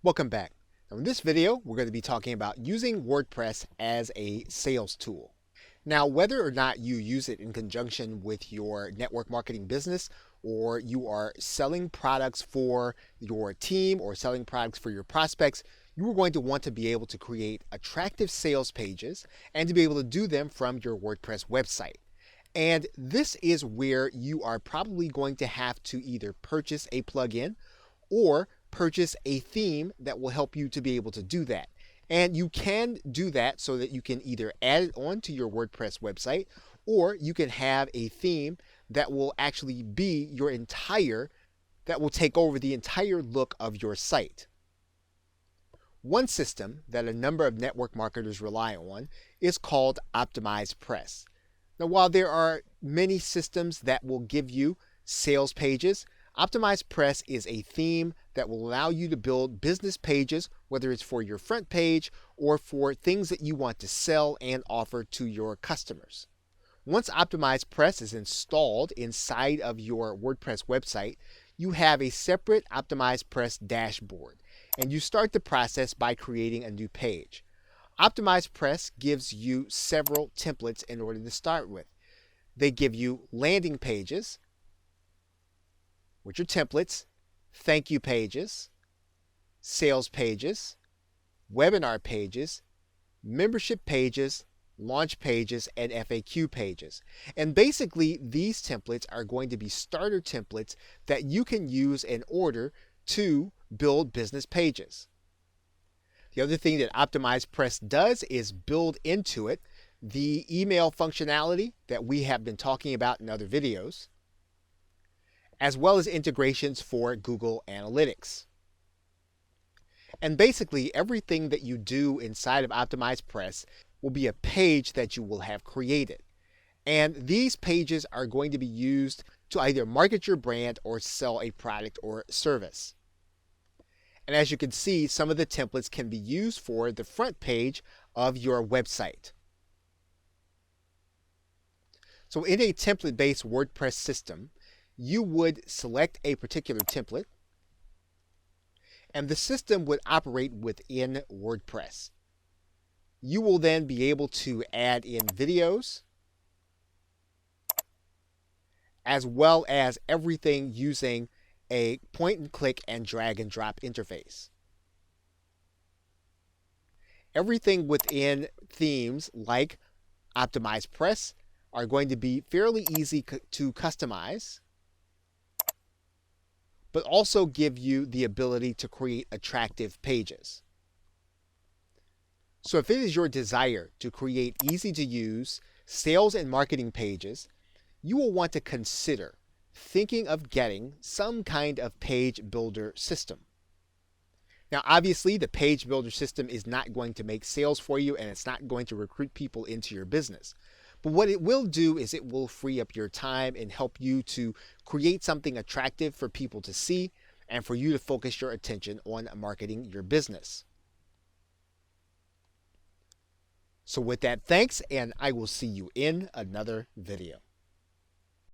Welcome back. Now in this video, we're going to be talking about using WordPress as a sales tool. Now, whether or not you use it in conjunction with your network marketing business, or you are selling products for your team or selling products for your prospects, you are going to want to be able to create attractive sales pages and to be able to do them from your WordPress website. And this is where you are probably going to have to either purchase a plugin or purchase a theme that will help you to be able to do that. And you can do that so that you can either add it on to your WordPress website, or you can have a theme that will actually be that will take over the entire look of your site. One system that a number of network marketers rely on is called Wordpress. Now, while there are many systems that will give you sales pages, Wordpress is a theme that will allow you to build business pages, whether it's for your front page or for things that you want to sell and offer to your customers. Once Wordpress is installed inside of your WordPress website, you have a separate Wordpress dashboard, and you start the process by creating a new page. Wordpress gives you several templates in order to start with. They give you landing pages, which are templates, thank you pages, sales pages, webinar pages, membership pages, launch pages, and FAQ pages. And basically, these templates are going to be starter templates that you can use in order to build business pages. The other thing that Wordpress does is build into it the email functionality that we have been talking about in other videos, as well as integrations for Google Analytics. And basically, everything that you do inside of Wordpress will be a page that you will have created. And these pages are going to be used to either market your brand or sell a product or service. And as you can see, some of the templates can be used for the front page of your website. So in a template-based WordPress system, you would select a particular template, and the system would operate within WordPress. You will then be able to add in videos, as well as everything using a point and click and drag and drop interface. Everything within themes like Wordpress are going to be fairly easy to customize, but also give you the ability to create attractive pages. So if it is your desire to create easy to use sales and marketing pages, you will want to consider thinking of getting some kind of page builder system. Now, obviously, the page builder system is not going to make sales for you, and it's not going to recruit people into your business. But what it will do is it will free up your time and help you to create something attractive for people to see and for you to focus your attention on marketing your business. So with that, thanks, and I will see you in another video.